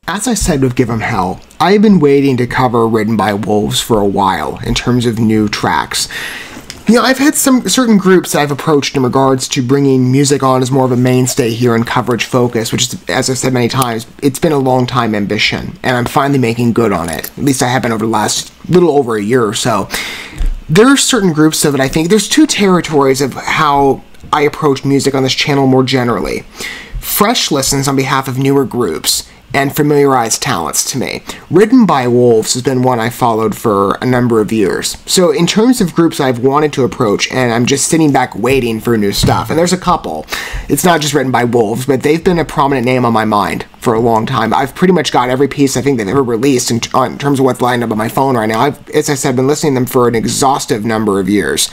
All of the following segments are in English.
As I said with Give 'Em Hell, I've been waiting to cover Written by Wolves for a while in terms of new tracks. You know, I've had some certain groups that I've approached in regards to bringing music on as more of a mainstay here in Coverage Focus, which is, as I've said many times, it's been a long time ambition, and I'm finally making good on it. At least I have been over the last little over a year or so. There are certain groups, though, that I think there's two territories of how I approach music on this channel more generally. Fresh listens on behalf of newer groups, and familiarized talents to me. Written by Wolves has been one I followed for a number of years. So in terms of groups I've wanted to approach, and I'm just sitting back waiting for new stuff, and there's a couple. It's not just Written by Wolves, but they've been a prominent name on my mind for a long time. I've pretty much got every piece I think they've ever released in terms of what's lined up on my phone right now. I've, as I said, been listening to them for an exhaustive number of years.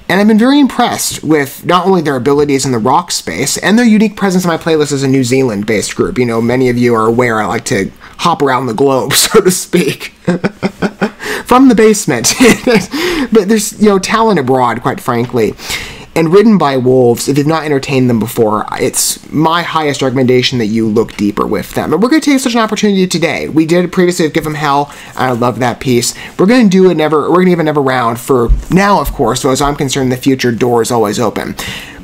And I've been very impressed with not only their abilities in the rock space and their unique presence in my playlist as a New Zealand-based group. You know, many of you are aware I like to hop around the globe, so to speak. From the basement. But there's, you know, talent abroad, quite frankly. And Written by Wolves, if you've not entertained them before, it's my highest recommendation that you look deeper with them. And we're going to take such an opportunity today. We did previously Give 'Em Hell, and I love that piece. We're going to do we're going to give another round for now, of course, so as I'm concerned, the future door is always open.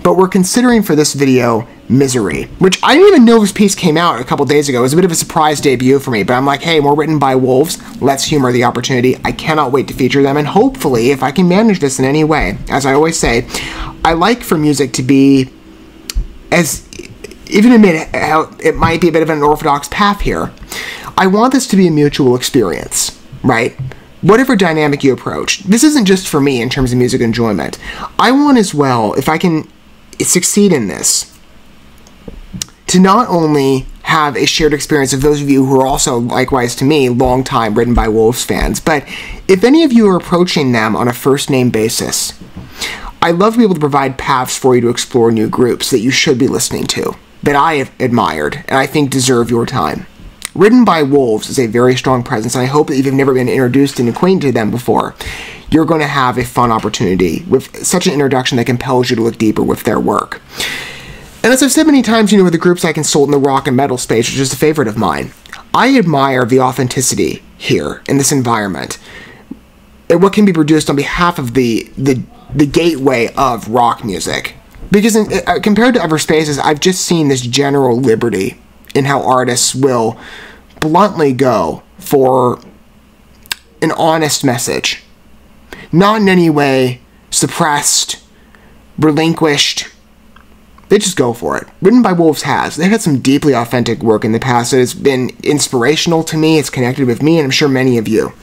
But we're considering for this video, Misery, which I didn't even know this piece came out a couple days ago. It was a bit of a surprise debut for me, but I'm like, hey, more Written by Wolves, let's humor the opportunity. I cannot wait to feature them, and hopefully, if I can manage this in any way, as I always say, I like for music to be, as even admit how it might be a bit of an unorthodox path here, I want this to be a mutual experience, right? Whatever dynamic you approach, this isn't just for me in terms of music enjoyment. I want as well, if I can succeed in this, to not only have a shared experience of those of you who are also, likewise to me, long-time Written by Wolves fans, but if any of you are approaching them on a first-name basis, I love to be able to provide paths for you to explore new groups that you should be listening to, that I have admired, and I think deserve your time. Written by Wolves is a very strong presence, and I hope that if you've never been introduced and acquainted to them before, you're going to have a fun opportunity with such an introduction that compels you to look deeper with their work. And as I've said many times, you know, with the groups I consult in the rock and metal space, which is a favorite of mine, I admire the authenticity here in this environment, and what can be produced on behalf of the gateway of rock music. Because compared to other spaces, I've just seen this general liberty in how artists will bluntly go for an honest message. Not in any way suppressed, relinquished. They just go for it. Written by Wolves has. They've had some deeply authentic work in the past that has been inspirational to me, it's connected with me, and I'm sure many of you.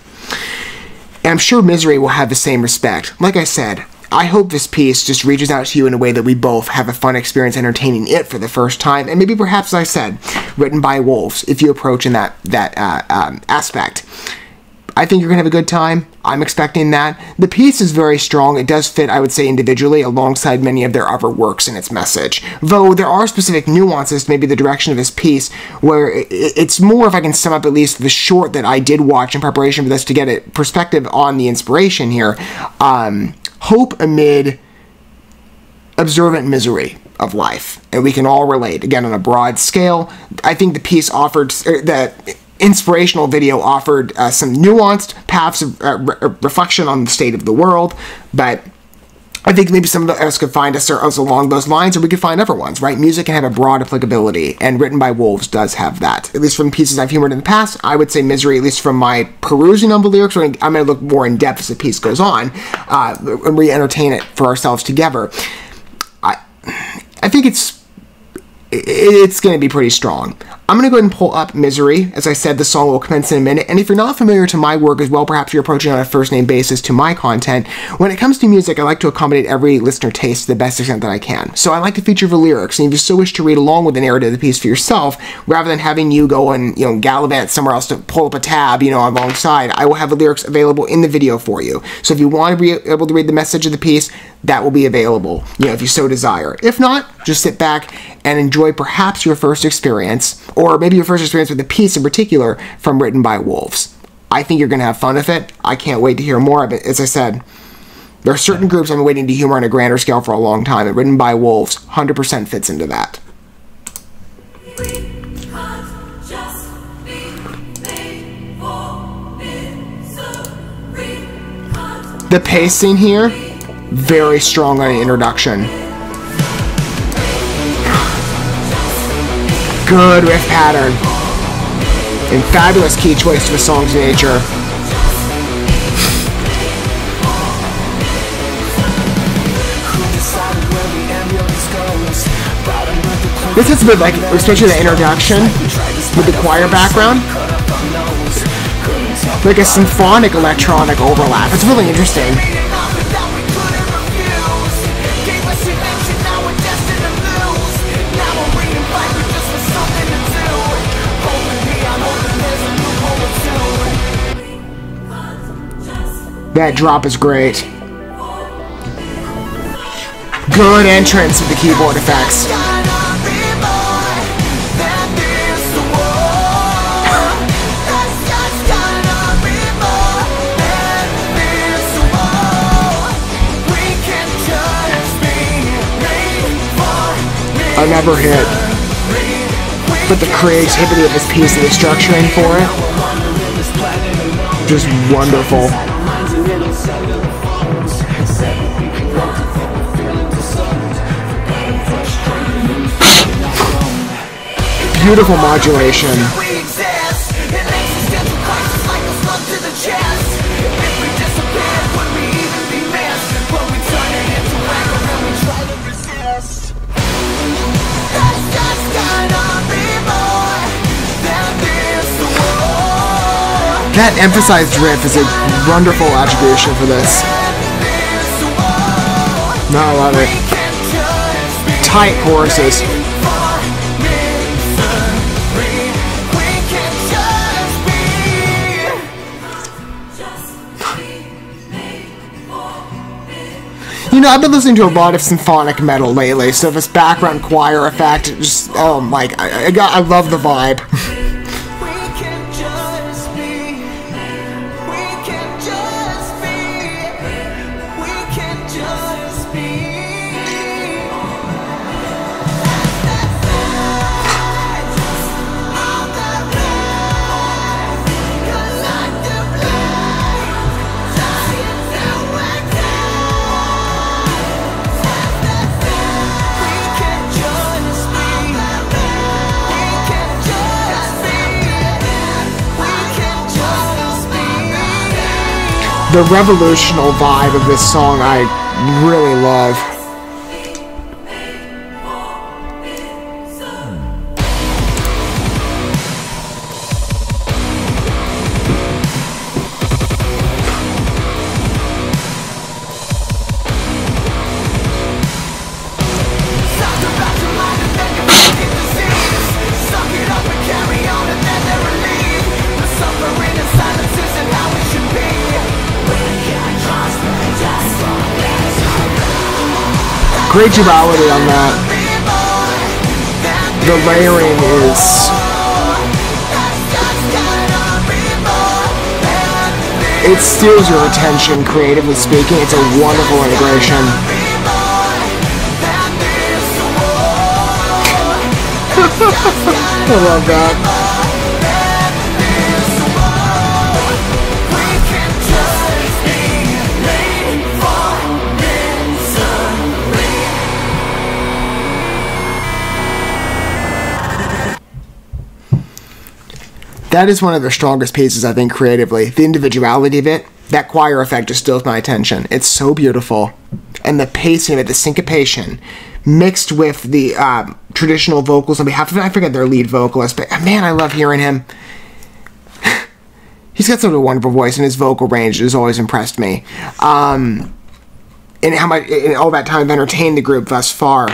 And I'm sure Misery will have the same respect. Like I said, I hope this piece just reaches out to you in a way that we both have a fun experience entertaining it for the first time, and maybe perhaps, as I said, Written by Wolves, if you approach in that aspect. I think you're going to have a good time. I'm expecting that. The piece is very strong. It does fit, I would say, individually alongside many of their other works in its message. Though there are specific nuances to maybe the direction of this piece where it's more, if I can sum up at least the short that I did watch in preparation for this to get a perspective on the inspiration here. Hope amid observant misery of life. And we can all relate, again, on a broad scale. I think the piece offered, the inspirational video offered some nuanced paths of reflection on the state of the world, but I think maybe some of us could find us along those lines, or we could find other ones, right? Music can have a broad applicability, and Written by Wolves does have that. At least from pieces I've humored in the past, I would say Misery, at least from my perusing of the lyrics, I'm going to look more in depth as the piece goes on, and re-entertain it for ourselves together. I think it's going to be pretty strong. I'm going to go ahead and pull up Misery. As I said, the song will commence in a minute, and if you're not familiar to my work as well, perhaps you're approaching on a first-name basis to my content, when it comes to music, I like to accommodate every listener taste to the best extent that I can. So I like to feature the lyrics, and if you so wish to read along with the narrative of the piece for yourself, rather than having you go and, you know, gallivant somewhere else to pull up a tab, you know, alongside, I will have the lyrics available in the video for you. So if you want to be able to read the message of the piece, that will be available, you know, if you so desire. If not, just sit back and enjoy perhaps your first experience, or maybe your first experience with the piece in particular from Written by Wolves. I think you're going to have fun with it. I can't wait to hear more of it. As I said, there are certain groups I'm waiting to humor on a grander scale for a long time, and Written by Wolves 100% fits into that. The pacing here, very strong on the introduction. Good riff pattern. And fabulous key choice to the song's nature. This is with, like, especially the introduction with the choir background, like a symphonic electronic overlap. It's really interesting. That drop is great. Good entrance with the keyboard effects. Another hit, but the creativity of this piece and the structuring for it, just wonderful. Beautiful modulation. That emphasized riff is a wonderful attribution for this. No, I love it. Tight choruses. You know, I've been listening to a lot of symphonic metal lately, so this background choir effect, just, oh my, I love the vibe. The revolutionary vibe of this song I really love. Great duality on that. The layering is... it steals your attention, creatively speaking. It's a wonderful integration. I love that. That is one of the strongest pieces, I think, creatively. The individuality of it, that choir effect just steals my attention. It's so beautiful. And the pacing of it, the syncopation, mixed with the traditional vocals on behalf of, I forget their lead vocalist, but man, I love hearing him. He's got such a wonderful voice, and his vocal range has always impressed me. And how much, in all that time, I've entertained the group thus far.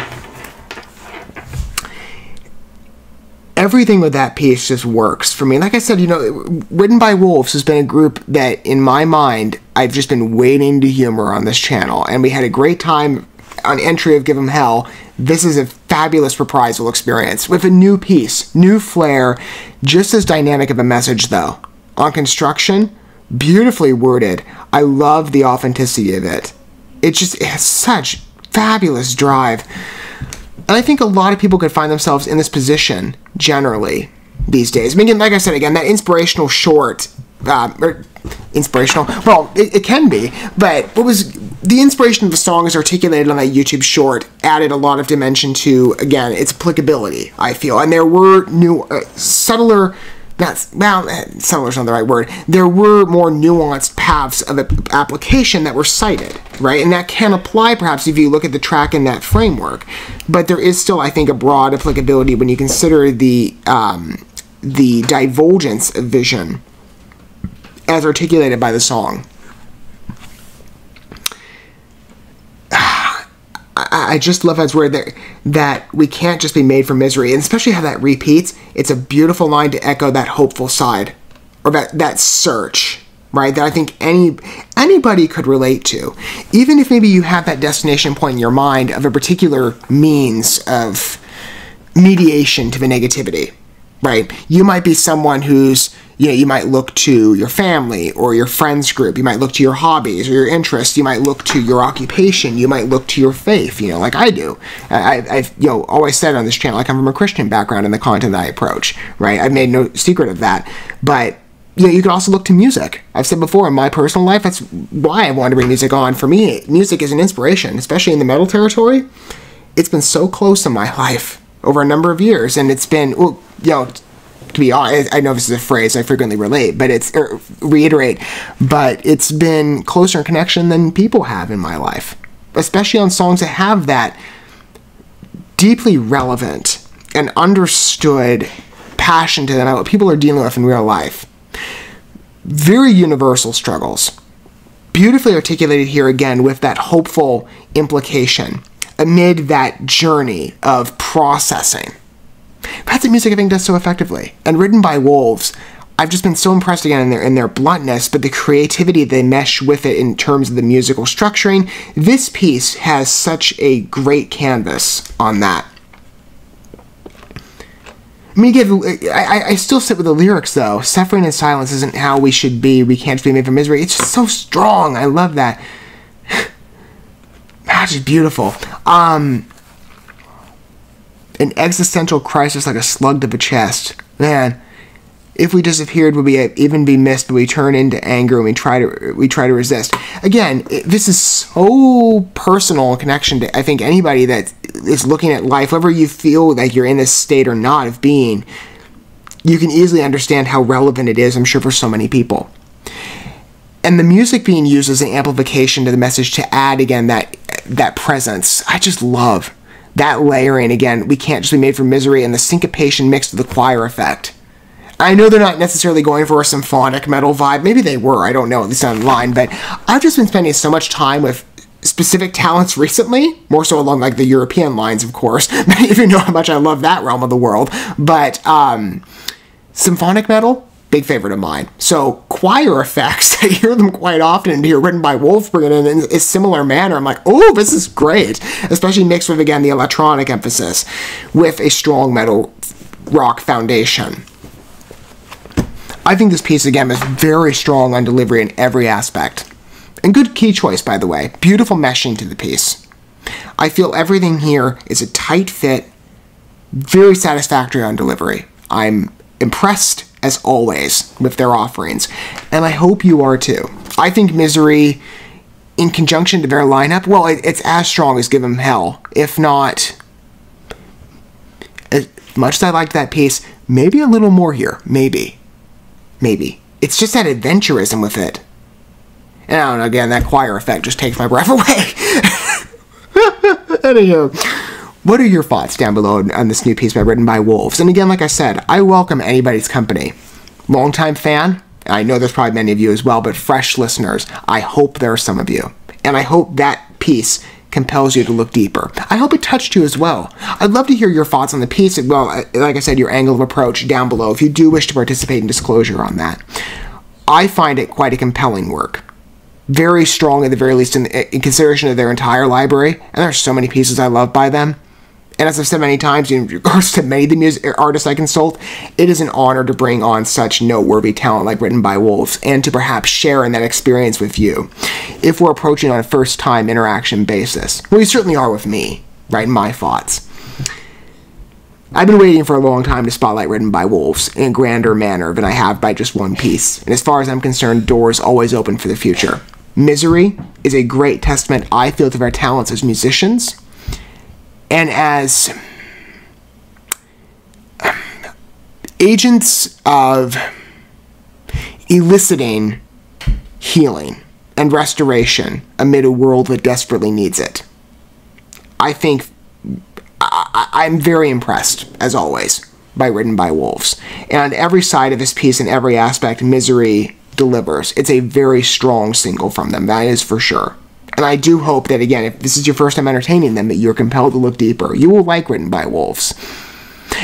Everything with that piece just works for me. Like I said, you know, Written by Wolves has been a group that, in my mind, I've just been waiting to humor on this channel. And we had a great time on entry of Give 'Em Hell. This is a fabulous reprisal experience with a new piece, new flair, just as dynamic of a message, though. On construction, beautifully worded. I love the authenticity of it. It has such fabulous drive. And I think a lot of people could find themselves in this position generally these days. I mean, like I said, again, that inspirational short, inspirational, well, it can be, but what was the inspiration of the song is articulated on that YouTube short, added a lot of dimension to, again, its applicability, I feel. And there were new, subtler, subtler's not the right word, there were more nuanced paths of application that were cited, right? And that can apply, perhaps, if you look at the track in that framework. But there is still, I think, a broad applicability when you consider the divulgence of vision as articulated by the song. I just love how it's word that we can't just be made for misery, and especially how that repeats. It's a beautiful line to echo that hopeful side, or that search, right? That I think anybody could relate to, even if maybe you have that destination point in your mind of a particular means of mediation to the negativity, right? You might be someone who's, you might look to your family or your friends group. You might look to your hobbies or your interests. You might look to your occupation. You might look to your faith, like I do. I've always said on this channel, I come from a Christian background in the content that I approach, right? I've made no secret of that. But, you could also look to music. I've said before, in my personal life, that's why I wanted to bring music on. For me, music is an inspiration, especially in the metal territory. It's been so close in my life over a number of years, and it's been, to be honest, I know this is a phrase I frequently reiterate, but it's been closer in connection than people have in my life, especially on songs that have that deeply relevant and understood passion to them about what people are dealing with in real life. Very universal struggles, beautifully articulated here again with that hopeful implication amid that journey of processing. That's what music, I think, does so effectively. And written by wolves, I've just been so impressed again in their bluntness, but the creativity they mesh with it in terms of the musical structuring. This piece has such a great canvas on that. I mean, again, I still sit with the lyrics, though. Suffering and silence isn't how we should be. We can't be made for misery. It's just so strong. I love that. That's just beautiful. An existential crisis like a slug to the chest. Man, if we disappeared, would we even be missed? But we turn into anger and we try to resist. Again, this is so personal in connection to, I think, anybody that is looking at life, whether you feel like you're in this state or not of being, you can easily understand how relevant it is, I'm sure, for so many people. And the music being used as an amplification to the message to add, again, that presence. I just love that layering, again, we can't just be made for misery, and the syncopation mixed with the choir effect. I know they're not necessarily going for a symphonic metal vibe. Maybe they were, I don't know, at least online, but I've just been spending so much time with specific talents recently, more so along like the European lines, of course. Many of you know how much I love that realm of the world, but symphonic metal, big favorite of mine. So choir effects, I hear them quite often and hear written by Wolf bring it in a similar manner. I'm like, oh, this is great. Especially mixed with, again, the electronic emphasis with a strong metal rock foundation. I think this piece, again, is very strong on delivery in every aspect. And good key choice, by the way. Beautiful meshing to the piece. I feel everything here is a tight fit, very satisfactory on delivery. I'm impressed, as always, with their offerings, and I hope you are too. I think Misery, in conjunction to their lineup, well, it's as strong as Give 'Em Hell, if not, as much as I liked that piece, maybe a little more here, maybe. It's just that adventurism with it. And I don't know, again, that choir effect just takes my breath away. Anywho, what are your thoughts down below on this new piece written by Wolves? And again, like I said, I welcome anybody's company. Longtime fan, I know there's probably many of you as well, but fresh listeners, I hope there are some of you. And I hope that piece compels you to look deeper. I hope it touched you as well. I'd love to hear your thoughts on the piece, and, well, like I said, your angle of approach down below if you do wish to participate in disclosure on that. I find it quite a compelling work. Very strong, at the very least, in consideration of their entire library, and there are so many pieces I love by them. And as I've said many times, in regards to many of the music artists I consult, it is an honor to bring on such noteworthy talent like Written by Wolves, and to perhaps share in that experience with you, if we're approaching on a first-time interaction basis. Well, you certainly are with me, right, in my thoughts. I've been waiting for a long time to spotlight Written by Wolves in a grander manner than I have by just one piece, and as far as I'm concerned, doors always open for the future. Misery is a great testament, I feel, to their talents as musicians, and as agents of eliciting healing and restoration amid a world that desperately needs it. I think I'm very impressed, as always, by Written by Wolves. And on every side of this piece, in every aspect, Misery delivers. It's a very strong single from them, that is for sure. And I do hope that, again, if this is your first time entertaining them, that you're compelled to look deeper. You will like Written by Wolves.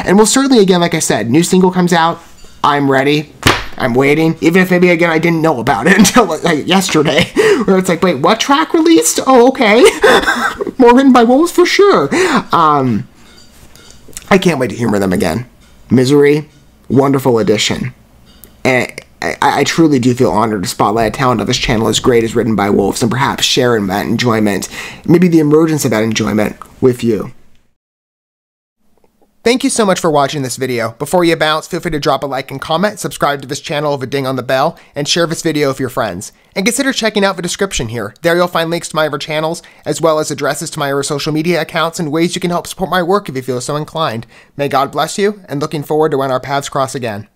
And we'll certainly, again, like I said, new single comes out, I'm ready. I'm waiting, even if maybe, again, I didn't know about it until like yesterday, where it's like, wait, what track released? Oh, okay. More Written by Wolves for sure. I can't wait to humor them again. Misery, wonderful addition. And I truly do feel honored to spotlight a talent of this channel as great as Written by Wolves, and perhaps share in that enjoyment, maybe the emergence of that enjoyment with you. Thank you so much for watching this video. Before you bounce, feel free to drop a like and comment, subscribe to this channel with a ding on the bell, and share this video with your friends. And consider checking out the description here. There you'll find links to my other channels, as well as addresses to my other social media accounts and ways you can help support my work if you feel so inclined. May God bless you, and looking forward to when our paths cross again.